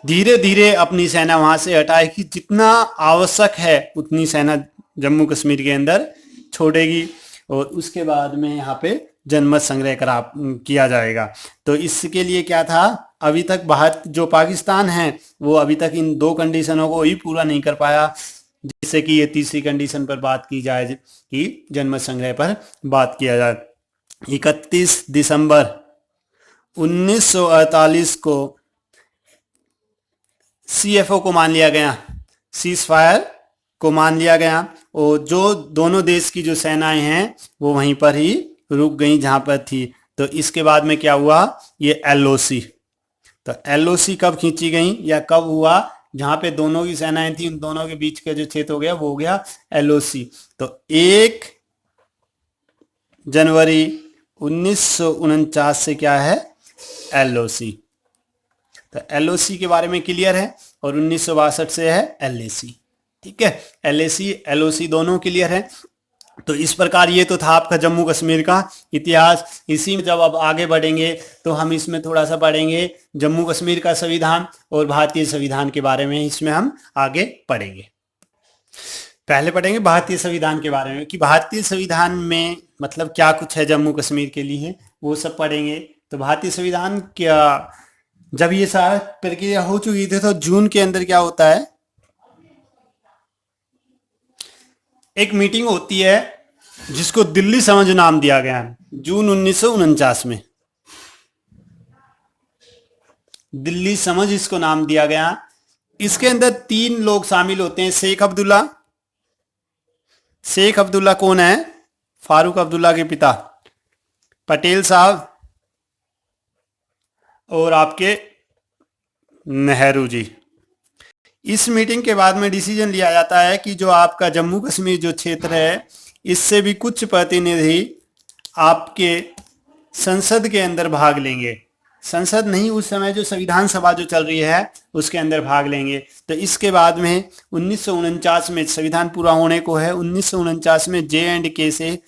धीरे धीरे अपनी सेना वहां से हटाएगी, जितना आवश्यक है उतनी सेना जम्मू कश्मीर के अंदर छोड़ेगी, और उसके बाद में यहाँ पे जनमत संग्रह किया जाएगा। तो इसके लिए क्या था, अभी तक भारत जो पाकिस्तान है वो अभी तक इन 2 कंडीशनों को ही पूरा नहीं कर पाया, जिससे कि ये तीसरी कंडीशन पर बात की जाए कि जनमत संग्रह पर बात किया जाए। 31 दिसंबर 1948 को CFO को मान लिया गया, सीज फायर को मान लिया गया, और जो दोनों देश की जो सेनाएं हैं वो वहीं पर ही रुक गई जहां पर थी। तो इसके बाद में क्या हुआ, ये LOC। तो LOC कब खींची गई या कब हुआ, जहां पे दोनों की सेनाएं थी उन दोनों के बीच का जो क्षेत्र हो गया वो हो गया LOC। तो 1 जनवरी 1949 से क्या है, LOC। तो LOC के बारे में क्लियर है, और 1962 से है LAC। ठीक है, LAC LOC दोनों क्लियर है। तो इस प्रकार ये तो था आपका जम्मू कश्मीर का इतिहास। इसी में जब अब आगे बढ़ेंगे तो हम इसमें थोड़ा सा पढ़ेंगे जम्मू कश्मीर का संविधान और भारतीय संविधान के बारे में, इसमें हम आगे पढ़ेंगे। पहले पढ़ेंगे भारतीय संविधान के बारे में कि भारतीय संविधान में मतलब क्या कुछ है जम्मू कश्मीर के लिए, वो सब पढ़ेंगे। तो भारतीय संविधान क्या, जब ये सारा प्रक्रिया हो चुकी थी तो जून के अंदर क्या होता है, एक मीटिंग होती है जिसको दिल्ली समझ नाम दिया गया है। जून 1949 में दिल्ली समझ इसको नाम दिया गया। इसके अंदर 3 लोग शामिल होते हैं, शेख अब्दुल्ला। शेख अब्दुल्ला कौन है? फारूक अब्दुल्ला के पिता, पटेल साहब और आपके नेहरू जी। इस मीटिंग के बाद में डिसीजन लिया जाता है कि जो आपका जम्मू कश्मीर जो क्षेत्र है, इससे भी कुछ प्रतिनिधि आपके संसद के अंदर भाग लेंगे। संसद नहीं, उस समय जो संविधान सभा जो चल रही है उसके अंदर भाग लेंगे। तो इसके बाद में 1949 में संविधान पूरा होने को है। 1949 में J&K से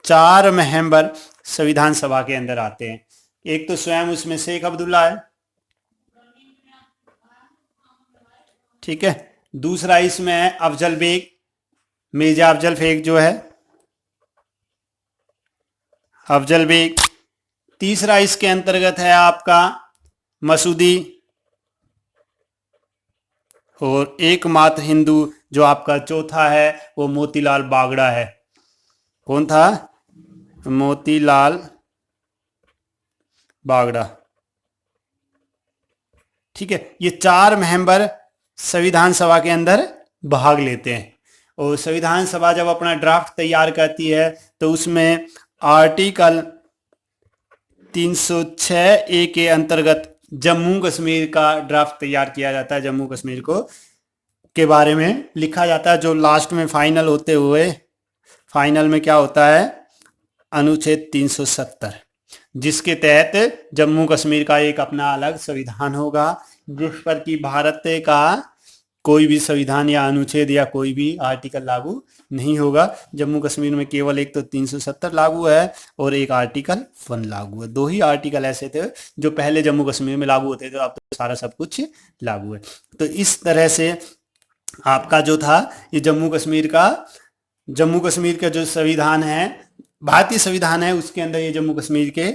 4 मेंबर संविधान सभा के अंदर आते हैं। एक तो स्वयं उसमें शेख अब्दुल्ला है, ठीक है। दूसरा इसमें है अफजल बेग, मिर्जा अफजल बेग जो है, अफजल बेग। तीसरा इसके अंतर्गत है आपका मसूदी, और एकमात्र हिंदू जो आपका चौथा है वो मोतीलाल बागड़ा है। कौन था? मोतीलाल बागड़ा, ठीक है। ये 4 मेंबर संविधान सभा के अंदर भाग लेते हैं। और संविधान सभा जब अपना ड्राफ्ट तैयार करती है तो उसमें आर्टिकल 306A के अंतर्गत जम्मू कश्मीर का ड्राफ्ट तैयार किया जाता है। जम्मू कश्मीर को के बारे में लिखा जाता है, जो लास्ट में फाइनल होते हुए फाइनल में क्या होता है, अनुच्छेद 370, जिसके तहत जम्मू कश्मीर का एक अपना अलग संविधान होगा, जिस पर कि भारत का कोई भी संविधान या अनुच्छेद या कोई भी आर्टिकल लागू नहीं होगा। जम्मू कश्मीर में केवल एक तो 370 लागू है और एक आर्टिकल 1 लागू है। 2 ही आर्टिकल ऐसे थे जो पहले जम्मू कश्मीर में लागू होते थे, अब तो सारा सब कुछ लागू है। तो इस तरह से आपका जो था ये जम्मू कश्मीर का जो संविधान है, भारतीय संविधान है, उसके अंदर ये जम्मू कश्मीर के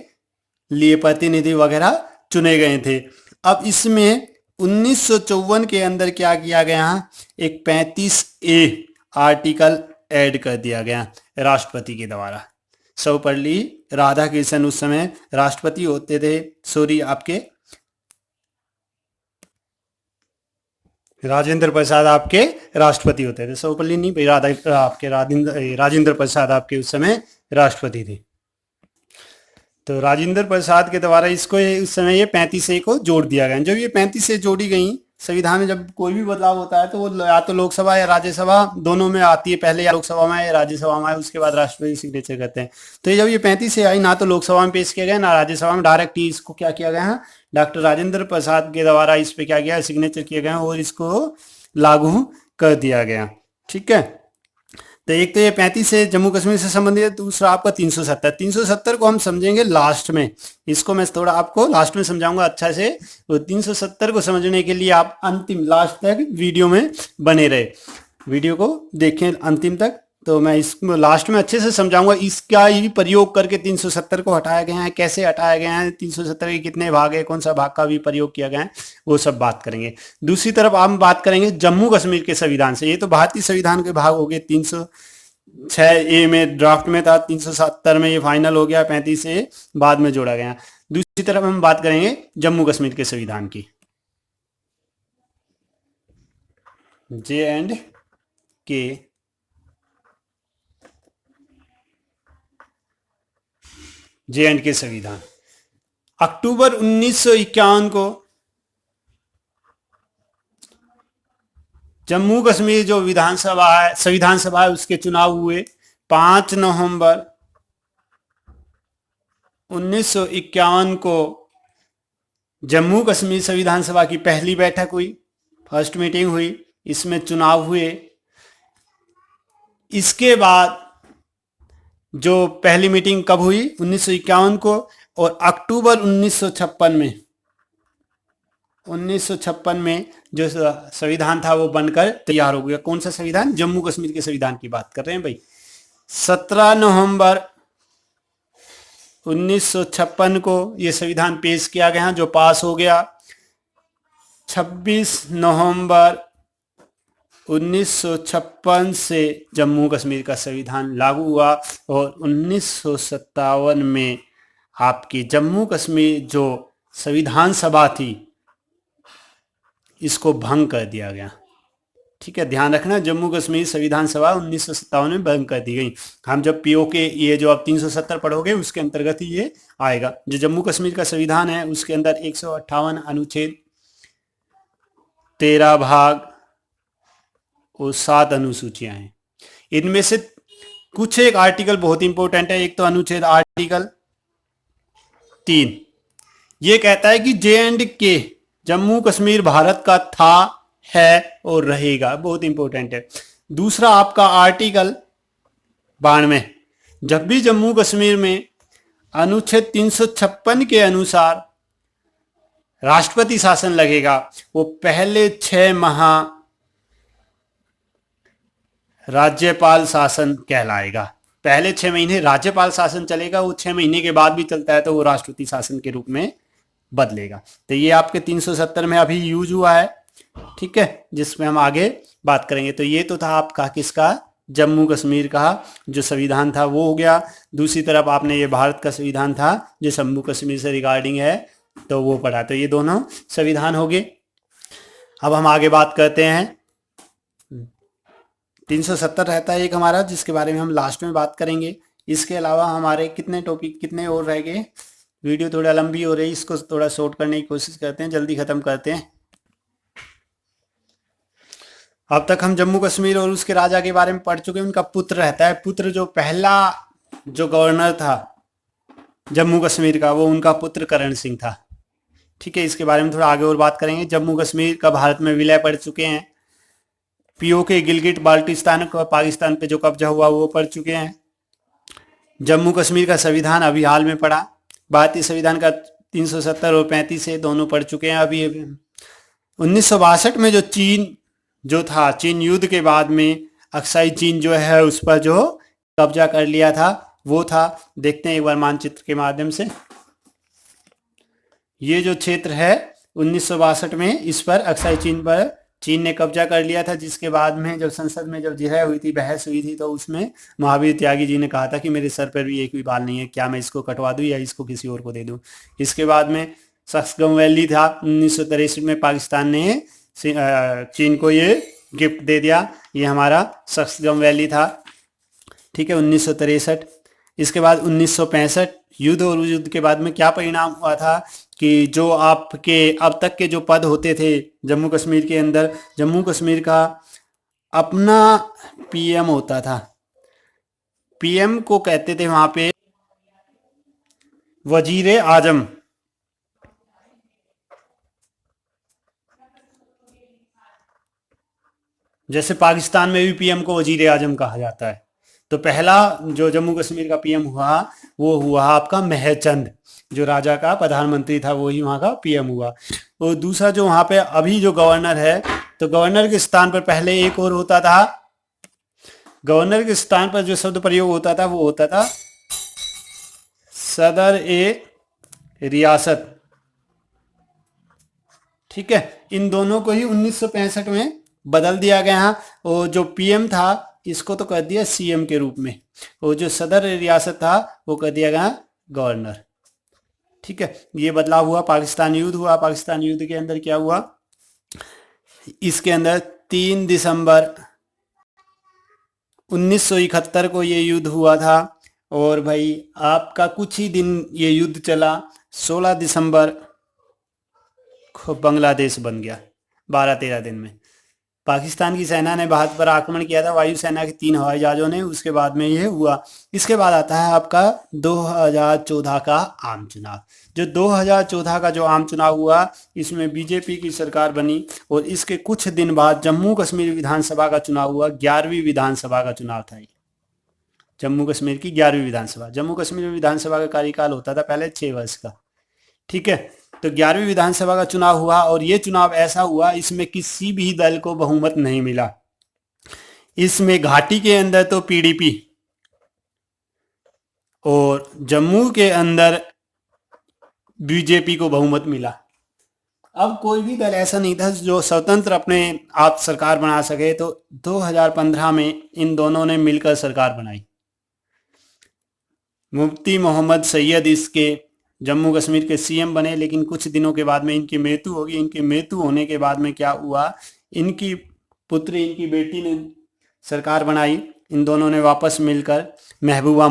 लिए प्रतिनिधि वगैरह चुने गए थे। अब इसमें 1954 के अंदर क्या किया गया, एक 35A आर्टिकल ऐड कर दिया गया राष्ट्रपति के द्वारा। सर्वपल्ली राधाकृष्णन उस समय राष्ट्रपति होते थे, सॉरी आपके राजेंद्र प्रसाद आपके राष्ट्रपति होते थे। सर्वपल्ली नहीं भाई, आपके राजेंद्र प्रसाद आपके उस समय राष्ट्रपति थे। तो राजेंद्र प्रसाद के द्वारा इसको उस समय ये 35A को जोड़ दिया गया। जब ये 35A जोड़ी गई संविधान में, जब कोई भी बदलाव होता है तो वो या तो लोकसभा या राज्यसभा दोनों में आती है, पहले या लोकसभा में या राज्यसभा में, उसके बाद राष्ट्रपति सिग्नेचर करते हैं। तो जब ये 35A आई, ना तो लोकसभा में पेश किया गया ना राज्यसभा में, डायरेक्ट ही इसको क्या किया गया है, डॉक्टर राजेंद्र प्रसाद के द्वारा इस पे क्या गया, सिग्नेचर किया गया और इसको लागू कर दिया गया, ठीक है। तो एक तो ये 35 जम्मू कश्मीर से संबंधित है, दूसरा आपका 370 को हम समझेंगे लास्ट में। इसको मैं थोड़ा आपको लास्ट में समझाऊंगा अच्छा से। तो 370 को समझने के लिए आप अंतिम लास्ट तक वीडियो में बने रहे, वीडियो को देखें अंतिम तक। तो मैं इसको लास्ट में अच्छे से समझाऊंगा, इसका ही प्रयोग करके 370 को हटाया गया है, कैसे हटाया गया है, 370 के कितने भाग है, कौन सा भाग का भी प्रयोग किया गया है, वो सब बात करेंगे। दूसरी तरफ हम बात करेंगे जम्मू कश्मीर के संविधान से। ये तो भारतीय संविधान के भाग हो गए, 306A में ड्राफ्ट में था, 370 में ये फाइनल हो गया, 35A बाद में जोड़ा गया। दूसरी तरफ हम बात करेंगे जम्मू कश्मीर के संविधान की। J&K संविधान अक्टूबर 1951 को जम्मू कश्मीर जो विधानसभा है, संविधान सभा है, उसके चुनाव हुए। 5 नवंबर 1951 को जम्मू कश्मीर संविधान सभा की पहली बैठक हुई, फर्स्ट मीटिंग हुई, इसमें चुनाव हुए। इसके बाद जो पहली मीटिंग कब हुई 1951 को, और अक्टूबर 1956 में जो संविधान था वो बनकर तैयार हो गया। कौन सा संविधान? जम्मू कश्मीर के संविधान की बात कर रहे हैं भाई। 17 नवंबर 1956 को ये संविधान पेश किया गया जो पास हो गया। 26 नवंबर 1956 से जम्मू कश्मीर का संविधान लागू हुआ, और 1957 में आपकी जम्मू कश्मीर जो संविधान सभा थी इसको भंग कर दिया गया। ठीक है, ध्यान रखना, जम्मू कश्मीर संविधान सभा 1957 में भंग कर दी गई। हम जब पीओ के ये जो आप 370 पढ़ोगे उसके अंतर्गत ही ये आएगा। जो जम्मू कश्मीर का संविधान है उसके अंदर 158 अनुच्छेद, 13 भाग और 7 अनुसूचियां हैं। इनमें से कुछ एक आर्टिकल बहुत इंपॉर्टेंट है। एक तो अनुच्छेद आर्टिकल 3, ये कहता है कि J&K जम्मू कश्मीर भारत का था, है और रहेगा, बहुत इंपॉर्टेंट है। दूसरा आपका आर्टिकल 92, जब भी जम्मू कश्मीर में अनुच्छेद 356 के अनुसार राष्ट्रपति शासन लगेगा वो पहले 6 माह राज्यपाल शासन कहलाएगा। पहले 6 महीने राज्यपाल शासन चलेगा, वो 6 महीने के बाद भी चलता है तो वो राष्ट्रपति शासन के रूप में बदलेगा। तो ये आपके 370 में अभी यूज हुआ है, ठीक है, जिसमें हम आगे बात करेंगे। तो ये तो था आपका किसका? जम्मू कश्मीर का जो संविधान था वो हो गया। दूसरी तरफ आपने ये भारत का संविधान था जो जम्मू कश्मीर से रिगार्डिंग है तो वो पढ़ा। तो ये दोनों संविधान हो गए। अब हम आगे बात करते हैं। 370 रहता है एक हमारा, जिसके बारे में हम लास्ट में बात करेंगे। इसके अलावा हमारे कितने टॉपिक, कितने और रह गए? वीडियो थोड़ा लंबी हो रही, इसको थोड़ा शॉर्ट करने की कोशिश करते हैं, जल्दी खत्म करते हैं। अब तक हम जम्मू कश्मीर और उसके राजा के बारे में पढ़ चुके हैं। उनका पुत्र रहता है, पुत्र जो पहला जो गवर्नर था जम्मू कश्मीर का वो उनका पुत्र करण सिंह था। ठीक है, इसके बारे में थोड़ा आगे और बात करेंगे। जम्मू कश्मीर का भारत में विलय पड़ चुके हैं। पीओके गिलगिट बाल्टिस्तान का पाकिस्तान पे जो कब्जा हुआ वो पढ़ चुके हैं। जम्मू कश्मीर का संविधान अभी हाल में पढ़ा। भारतीय संविधान का 370 और 35 से दोनों पढ़ चुके हैं अभी। 1962 में जो चीन जो था, चीन युद्ध के बाद में अक्साई चीन जो है उस पर जो कब्जा कर लिया था वो था। देखते हैं एक बार मानचित्र के माध्यम से। ये जो क्षेत्र है 1962 में, इस पर अक्साई चीन पर चीन ने कब्जा कर लिया था, जिसके बाद में जब संसद में जब जिरह हुई थी, बहस हुई थी, तो उसमें महावीर त्यागी जी ने कहा था कि मेरे सर पर भी एक भी बाल नहीं है, क्या मैं इसको कटवा दूं या इसको किसी और को दे दूं। इसके बाद में सक्सगम वैली था 1963 में, पाकिस्तान ने चीन को ये गिफ्ट दे दिया। ये हमारा सक्सगम वैली था, ठीक है, 1963। इसके बाद 1965 युद्ध, और युद्ध के बाद में क्या परिणाम हुआ था कि जो आपके अब तक के जो पद होते थे जम्मू कश्मीर के अंदर, जम्मू कश्मीर का अपना पीएम होता था। पीएम को कहते थे वहां पे वजीर आजम। जैसे पाकिस्तान में भी पीएम को वजीर आजम कहा जाता है। तो पहला जो जम्मू कश्मीर का पीएम हुआ वो हुआ आपका महचंद, जो राजा का प्रधानमंत्री था वही वहाँ का पीएम हुआ। और दूसरा जो वहाँ पे अभी जो गवर्नर है, तो गवर्नर के स्थान पर पहले एक और होता था। गवर्नर के स्थान पर जो शब्द प्रयोग होता था वो होता था सदर ए रियासत। ठीक है, इन दोनों को ही 1965 में बदल दिया गया। और जो पीएम था इसको तो कर दिया सीएम के रूप में, और जो सदर रियासत था वो कर दिया गया गवर्नर। ठीक है, ये बदलाव हुआ। पाकिस्तान युद्ध हुआ। पाकिस्तान युद्ध के अंदर क्या हुआ, इसके अंदर 3 दिसंबर 1971 को ये युद्ध हुआ था। और भाई आपका कुछ ही दिन ये युद्ध चला। 16 दिसंबर को बांग्लादेश बन गया 12-13 दिन में। पाकिस्तान की सेना ने भारत पर आक्रमण किया था, वायुसेना के 3 हवाई जहाज़ों ने। उसके बाद में ये हुआ। इसके बाद आता है आपका 2014 का आम चुनाव। जो 2014 का जो आम चुनाव हुआ इसमें बीजेपी की सरकार बनी, और इसके कुछ दिन बाद जम्मू कश्मीर विधानसभा का चुनाव हुआ। 11वीं विधानसभा का चुनाव था। जम्मू कश्मीर की 11वीं विधानसभा। जम्मू कश्मीर में विधानसभा का कार्यकाल होता था पहले 6 वर्ष का। ठीक है, तो 11वीं विधानसभा का चुनाव हुआ और ये चुनाव ऐसा हुआ इसमें किसी भी दल को बहुमत नहीं मिला। इसमें घाटी के अंदर तो पीडीपी और जम्मू के अंदर बीजेपी को बहुमत मिला। अब कोई भी दल ऐसा नहीं था जो स्वतंत्र अपने आप सरकार बना सके, तो 2015 में इन दोनों ने मिलकर सरकार बनाई। मुफ्ती मोहम्मद सैयद इसके जम्मू कश्मीर के सीएम बने, लेकिन कुछ दिनों के बाद में इनकी मृत्यु होगी। इनकी मृत्यु होने के बाद में क्या हुआ, इनकी पुत्री, इनकी बेटी ने सरकार बनाई। इन दोनों ने वापस मिलकर महबूबा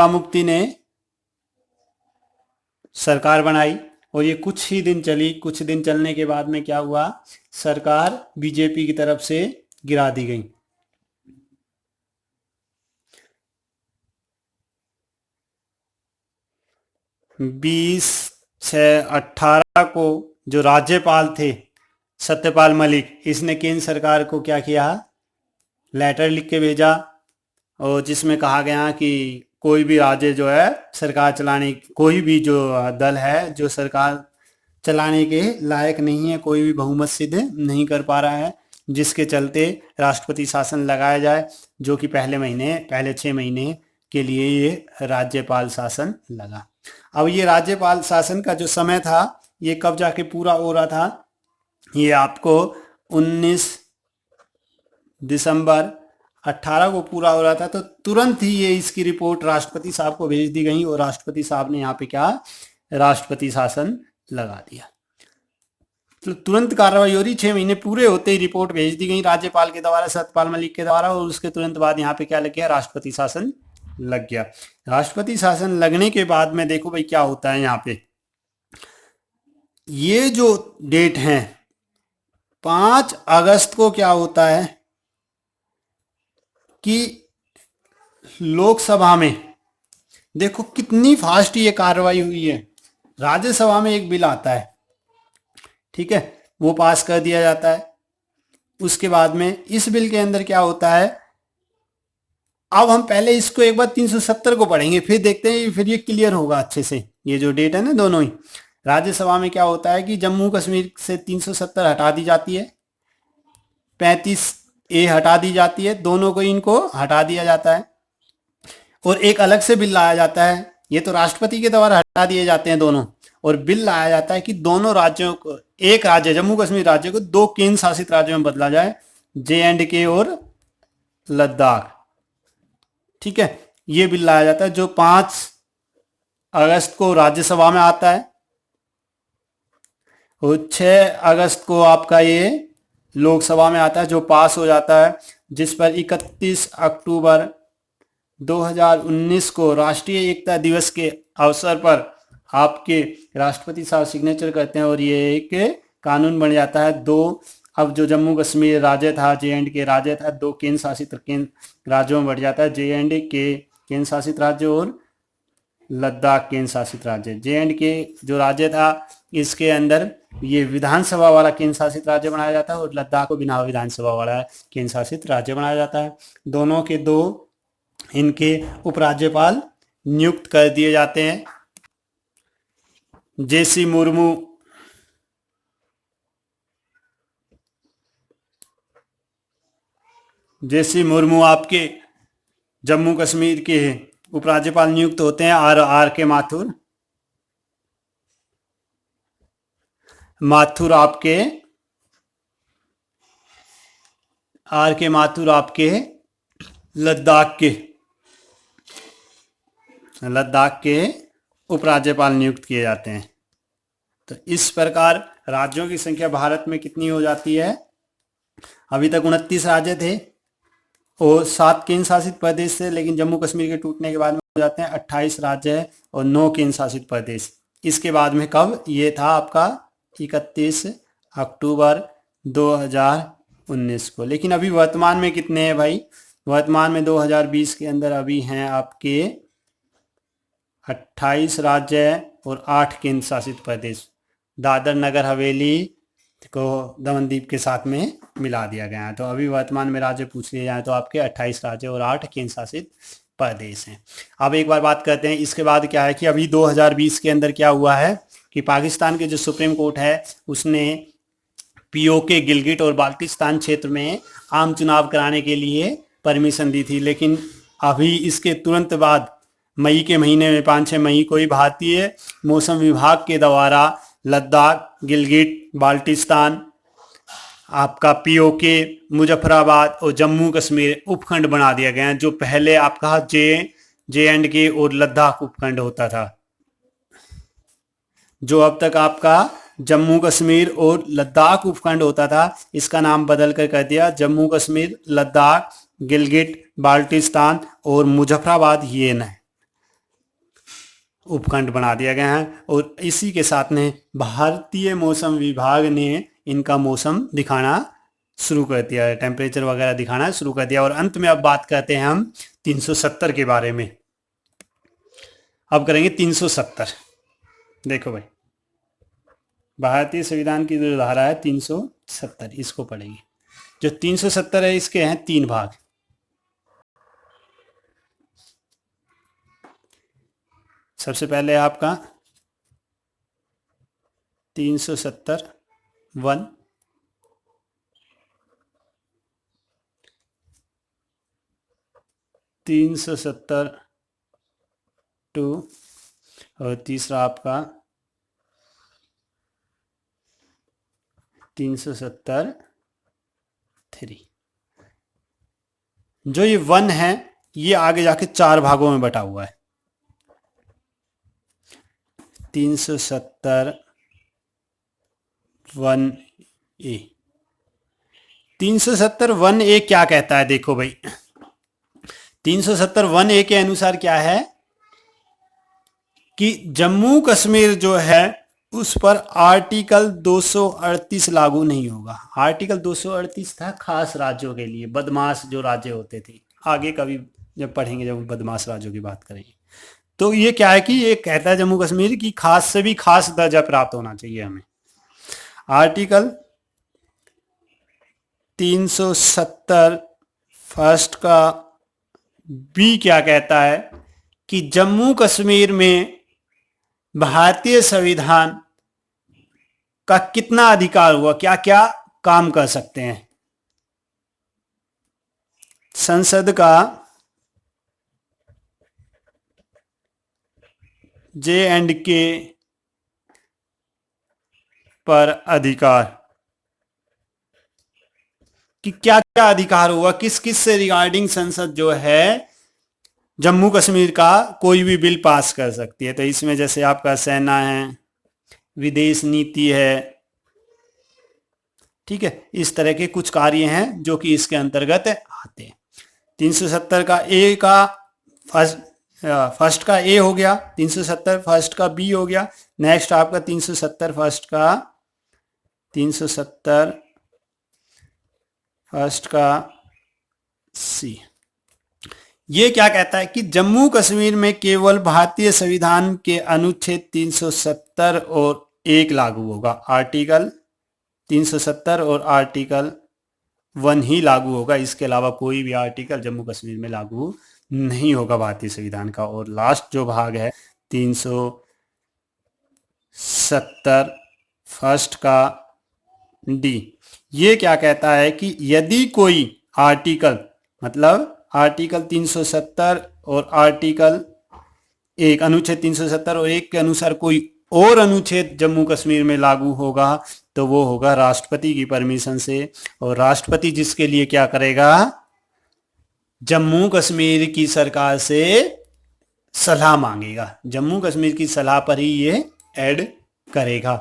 मुफ्ती ने सरकार बनाई और ये कुछ ही दिन चली। कुछ दिन चलने के बाद में क्या हुआ, सरकार बीजेपी की तरफ से गिरा दी गई। बीस 6/18 को जो राज्यपाल थे सत्यपाल मलिक, इसने केंद्र सरकार को क्या किया, लेटर लिख के भेजा और जिसमें कहा गया कि कोई भी राज्य जो है सरकार चलाने, कोई भी जो दल है जो सरकार चलाने के लायक नहीं है, कोई भी बहुमत सिद्ध नहीं कर पा रहा है, जिसके चलते राष्ट्रपति शासन लगाया जाए, जो कि पहले 6 महीने के लिए ये राज्यपाल शासन लगा। अब ये राज्यपाल शासन का जो समय था ये कब जाके पूरा हो रहा था, ये आपको 19 दिसंबर 18 को पूरा हो रहा था। तो तुरंत ही ये इसकी रिपोर्ट राष्ट्रपति साहब को भेज दी गई और राष्ट्रपति साहब ने यहाँ पे क्या, राष्ट्रपति शासन लगा दिया। तो तुरंत कार्रवाई हो रही, 6 महीने पूरे होते ही रिपोर्ट भेज दी गई राज्यपाल के द्वारा, सत्यपाल मलिक के द्वारा, और उसके तुरंत बाद यहाँ पे क्या लग गया, राष्ट्रपति शासन लग गया। राष्ट्रपति शासन लगने के बाद में देखो भाई क्या होता है यहाँ पे, ये जो डेट है 5 अगस्त को क्या होता है कि लोकसभा में देखो कितनी फास्ट ये कार्रवाई हुई है। राज्यसभा में एक बिल आता है, ठीक है, वो पास कर दिया जाता है। उसके बाद में इस बिल के अंदर क्या होता है, अब हम पहले इसको एक बार 370 को पढ़ेंगे, फिर देखते हैं, फिर ये क्लियर होगा अच्छे से। ये जो डेट है ना दोनों ही, राज्यसभा में क्या होता है कि जम्मू कश्मीर से 370 हटा दी जाती है, 35A हटा दी जाती है, दोनों को इनको हटा दिया जाता है और एक अलग से बिल लाया जाता है। ये तो राष्ट्रपति के द्वारा हटा दिए जाते हैं दोनों, और बिल लाया जाता है कि दोनों राज्यों को, एक राज्य जम्मू कश्मीर राज्य को 2 केंद्र शासित राज्यों में बदला जाए, J&K और लद्दाख। ठीक है, ये बिल लाया जाता है जो 5 अगस्त को राज्यसभा में आता है और 6 अगस्त को आपका ये लोकसभा में आता है, जो पास हो जाता है, जिस पर 31 अक्टूबर 2019 को राष्ट्रीय एकता दिवस के अवसर पर आपके राष्ट्रपति साहब सिग्नेचर करते हैं और ये एक कानून बन जाता है। अब जो जम्मू कश्मीर राज्य था, J&K राज्य था, 2 केंद्र शासित राज्यों में बढ़ जाता है, J&K केंद्र शासित राज्य और लद्दाख केंद्र शासित राज्य। J&K जो राज्य था इसके अंदर ये विधानसभा वाला केंद्र शासित राज्य बनाया जाता है और लद्दाख को बिना विधानसभा वाला केंद्र शासित राज्य बनाया जाता है। दोनों के 2 इनके उपराज्यपाल नियुक्त कर दिए जाते हैं। जेसी मुर्मू आपके जम्मू कश्मीर के उपराज्यपाल नियुक्त होते हैं। आर के माथुर आपके लद्दाख के उपराज्यपाल नियुक्त किए जाते हैं। तो इस प्रकार राज्यों की संख्या भारत में कितनी हो जाती है, अभी तक 29 राज्य थे और 7 केंद्र शासित प्रदेश थे, लेकिन जम्मू कश्मीर के टूटने के बाद में हो जाते हैं 28 राज्य और 9 केंद्र शासित प्रदेश। इसके बाद में कब, ये था आपका 31 अक्टूबर 2019 को। लेकिन अभी वर्तमान में कितने हैं भाई, वर्तमान में 2020 के अंदर अभी हैं आपके 28 राज्य और 8 केंद्र शासित प्रदेश। दादर नगर हवेली, को दमनदीप के साथ में मिला दिया गया है। तो अभी वर्तमान में राज्य पूछ लिए जाए तो आपके 28 राज्य और 8 केंद्र शासित प्रदेश हैं। अब एक बार बात करते हैं इसके बाद क्या है कि अभी 2020 के अंदर क्या हुआ है कि पाकिस्तान के जो सुप्रीम कोर्ट है उसने पीओके गिलगिट और बाल्टिस्तान क्षेत्र में आम चुनाव कराने के लिए परमिशन दी थी, लेकिन अभी इसके तुरंत बाद मई के महीने में 5-6 मई को ही भारतीय मौसम विभाग के द्वारा लद्दाख, गिलगिट, बाल्टिस्तान, आपका पीओके, मुजफ्फराबाद और जम्मू कश्मीर उपखंड बना दिया गया है, जो पहले आपका जे&के और लद्दाख उपखंड होता था। जो अब तक आपका जम्मू कश्मीर और लद्दाख उपखंड होता था, इसका नाम बदल कर दिया जम्मू कश्मीर, लद्दाख, गिलगिट, बाल्टिस्तान और मुजफ्फराबाद ये न उपखंड बना दिया गया है। और इसी के साथ में भारतीय मौसम विभाग ने इनका मौसम दिखाना शुरू कर दिया है, टेम्परेचर वगैरह दिखाना शुरू कर दिया। और अंत में अब बात करते हैं हम 370 के बारे में। अब करेंगे 370। देखो भाई, भारतीय संविधान की जो धारा है 370, इसको पढ़ेंगे। जो 370 है इसके हैं 3 भाग। सबसे पहले आपका 370(1), 370(2) और तीसरा आपका 370(3). जो ये 1 है ये आगे जाके 4 भागों में बटा हुआ है। 370(1)(a). 370(1)(a) क्या कहता है? देखो भाई, 370(1)(a) के अनुसार क्या है कि जम्मू कश्मीर जो है उस पर आर्टिकल 238 लागू नहीं होगा। आर्टिकल 238 था खास राज्यों के लिए, बदमाश जो राज्य होते थे। आगे कभी जब पढ़ेंगे, जब बदमाश राज्यों की बात करेंगे, तो ये क्या है कि ये कहता है जम्मू कश्मीर की खास से भी खास दर्जा प्राप्त होना चाहिए हमें। आर्टिकल 370 फर्स्ट का बी क्या कहता है कि जम्मू कश्मीर में भारतीय संविधान का कितना अधिकार हुआ, क्या क्या काम कर सकते हैं। संसद का जे&के पर अधिकार, कि क्या क्या अधिकार हुआ, किस किस से रिगार्डिंग संसद जो है जम्मू कश्मीर का कोई भी बिल पास कर सकती है। तो इसमें जैसे आपका सेना है, विदेश नीति है, ठीक है, इस तरह के कुछ कार्य हैं जो कि इसके अंतर्गत आते हैं। 370 का ए का फर्स्ट का ए हो गया, 370 फर्स्ट का बी हो गया। नेक्स्ट आपका 370 फर्स्ट का सी। ये क्या कहता है कि जम्मू कश्मीर में केवल भारतीय संविधान के अनुच्छेद 370 और 1 लागू होगा। आर्टिकल 370 और आर्टिकल 1 ही लागू होगा, इसके अलावा कोई भी आर्टिकल जम्मू कश्मीर में लागू नहीं होगा भारतीय संविधान का। और लास्ट जो भाग है 370 फर्स्ट का डी, ये क्या कहता है कि यदि कोई आर्टिकल, मतलब आर्टिकल 370 और आर्टिकल 1, अनुच्छेद 370 और 1 के अनुसार कोई और अनुच्छेद जम्मू कश्मीर में लागू होगा तो वो होगा राष्ट्रपति की परमिशन से। और राष्ट्रपति जिसके लिए क्या करेगा, जम्मू कश्मीर की सरकार से सलाह मांगेगा, जम्मू कश्मीर की सलाह पर ही ये ऐड करेगा,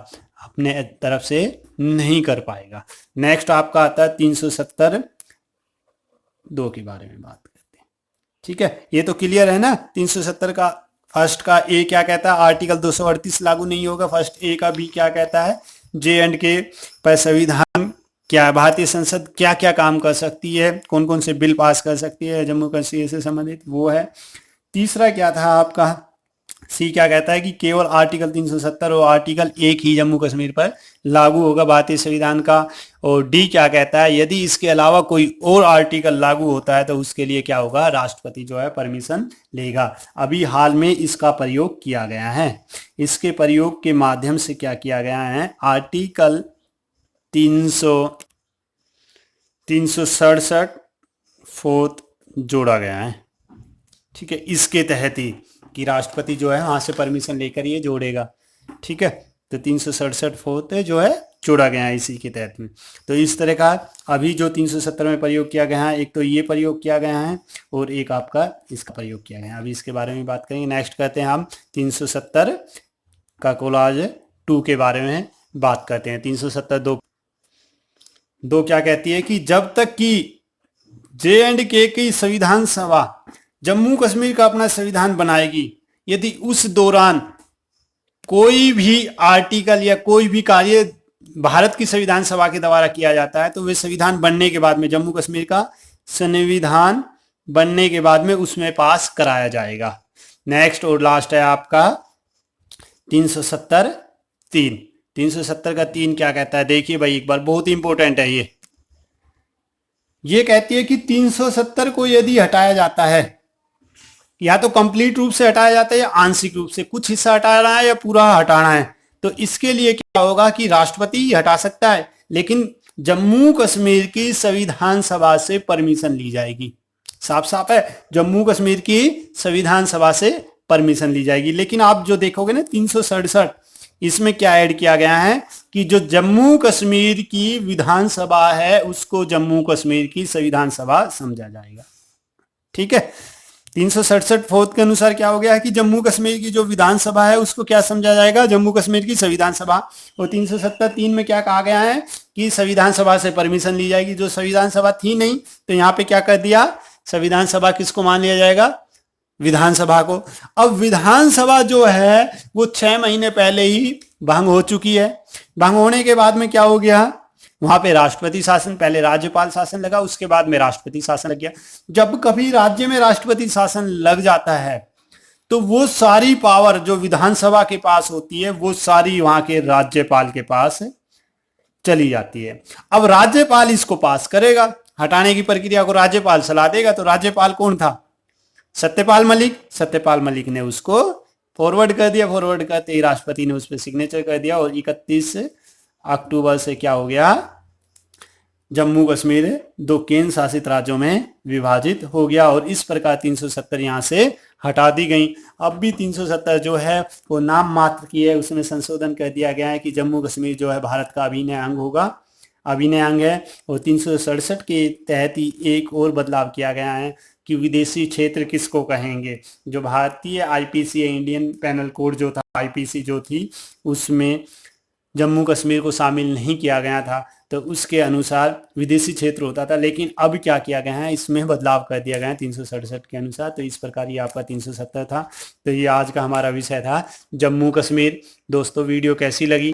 अपने तरफ से नहीं कर पाएगा। नेक्स्ट आपका आता है 370(2) के बारे में बात करते हैं। ठीक है, ये तो क्लियर है ना। 370 का फर्स्ट का ए क्या कहता है, आर्टिकल 238 लागू नहीं होगा। फर्स्ट ए का बी क्या कहता है, जे&के पर संविधान क्या, भारतीय संसद क्या क्या काम कर सकती है, कौन कौन से बिल पास कर सकती है जम्मू कश्मीर से संबंधित, वो है। तीसरा क्या था आपका, सी क्या कहता है कि केवल आर्टिकल 370 और आर्टिकल 1 ही जम्मू कश्मीर पर लागू होगा भारतीय संविधान का। और डी क्या कहता है, यदि इसके अलावा कोई और आर्टिकल लागू होता है तो उसके लिए क्या होगा, राष्ट्रपति जो है परमिशन लेगा। अभी हाल में इसका प्रयोग किया गया है। इसके प्रयोग के माध्यम से क्या किया गया है, आर्टिकल 367 फोर्थ जोड़ा गया है। ठीक है, इसके तहत ही कि राष्ट्रपति जो है वहां से परमिशन लेकर ये जोड़ेगा। ठीक है, तो 367 फोर्थ जो है जोड़ा गया है इसी के तहत में। तो इस तरह का अभी जो 370 में प्रयोग किया गया है, एक तो ये प्रयोग किया गया है और एक आपका इसका प्रयोग किया गया है। अभी इसके बारे में बात करेंगे। नेक्स्ट करते हैं हम 370 का क्लॉज 2 के बारे में बात करते हैं। 370 दो क्या कहती है कि जब तक कि J&K की संविधान सभा जम्मू कश्मीर का अपना संविधान बनाएगी, यदि उस दौरान कोई भी आर्टिकल या कोई भी कार्य भारत की संविधान सभा के द्वारा किया जाता है तो वे संविधान बनने के बाद में, जम्मू कश्मीर का संविधान बनने के बाद में उसमें पास कराया जाएगा। नेक्स्ट और लास्ट है आपका 370 3। 370 का 3 क्या कहता है, देखिए भाई एक बार, बहुत इंपॉर्टेंट है ये कहती है कि 370 को यदि हटाया जाता है, या तो कंप्लीट रूप से हटाया जाता है या आंशिक रूप से, कुछ हिस्सा हटाना है या पूरा हटाना है, तो इसके लिए क्या होगा कि राष्ट्रपति ही हटा सकता है, लेकिन जम्मू कश्मीर की संविधान सभा से परमिशन ली जाएगी। साफ साफ है, जम्मू कश्मीर की संविधान सभा से परमिशन ली जाएगी। लेकिन आप जो देखोगे ना 367, इसमें क्या ऐड किया गया है कि जो जम्मू कश्मीर की विधानसभा है उसको जम्मू कश्मीर की संविधान सभा समझा जाएगा। ठीक है, 367 फोर्थ के अनुसार क्या हो गया है कि जम्मू कश्मीर की जो विधानसभा है उसको क्या समझा जाएगा, जम्मू कश्मीर की संविधान सभा। और 370 3 में क्या कहा गया है कि संविधान सभा से परमिशन ली जाएगी। जो संविधान सभा थी नहीं, तो यहाँ पे क्या कर दिया, संविधान सभा किसको मान लिया जाएगा, विधानसभा को। अब विधानसभा जो है वो 6 महीने पहले ही भंग हो चुकी है। भंग होने के बाद में क्या हो गया, वहां पे राष्ट्रपति शासन, पहले राज्यपाल शासन लगा, उसके बाद में राष्ट्रपति शासन लग गया। जब कभी राज्य में राष्ट्रपति शासन लग जाता है तो वो सारी पावर जो विधानसभा के पास होती है वो सारी वहां के राज्यपाल के पास चली जाती है। अब राज्यपाल इसको पास करेगा, हटाने की प्रक्रिया को राज्यपाल सलाह देगा। तो राज्यपाल कौन था, सत्यपाल मलिक। सत्यपाल मलिक ने उसको फॉरवर्ड कर दिया, फॉरवर्ड करते ही राष्ट्रपति ने उस पर सिग्नेचर कर दिया और 31 अक्टूबर से क्या हो गया, जम्मू कश्मीर 2 केंद्र शासित राज्यों में विभाजित हो गया। और इस प्रकार 370 यहां से हटा दी गई। अब भी 370 जो है वो नाम मात्र की है, उसमें संशोधन कर दिया गया है कि जम्मू कश्मीर जो है भारत का अभिन्न अंग होगा, अभिन्न अंग है। और 367 के तहत ही एक और बदलाव किया गया है कि विदेशी क्षेत्र किसको कहेंगे। जो भारतीय आईपीसी, इंडियन पेनल कोड जो था, आईपीसी जो थी, उसमें जम्मू कश्मीर को शामिल नहीं किया गया था, तो उसके अनुसार विदेशी क्षेत्र होता था। लेकिन अब क्या किया गया है, इसमें बदलाव कर दिया गया है 367 के अनुसार। तो इस प्रकार ये आपका 370 था। तो ये आज का हमारा विषय था जम्मू कश्मीर। दोस्तों वीडियो कैसी लगी,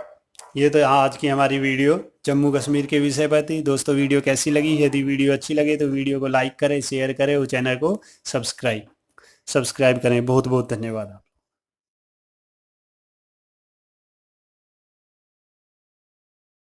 ये तो आज की हमारी वीडियो जम्मू कश्मीर के विषय पर थी। दोस्तों वीडियो कैसी लगी, यदि वीडियो अच्छी लगे तो वीडियो को लाइक करें, शेयर करें और चैनल को सब्सक्राइब करें। बहुत बहुत धन्यवाद।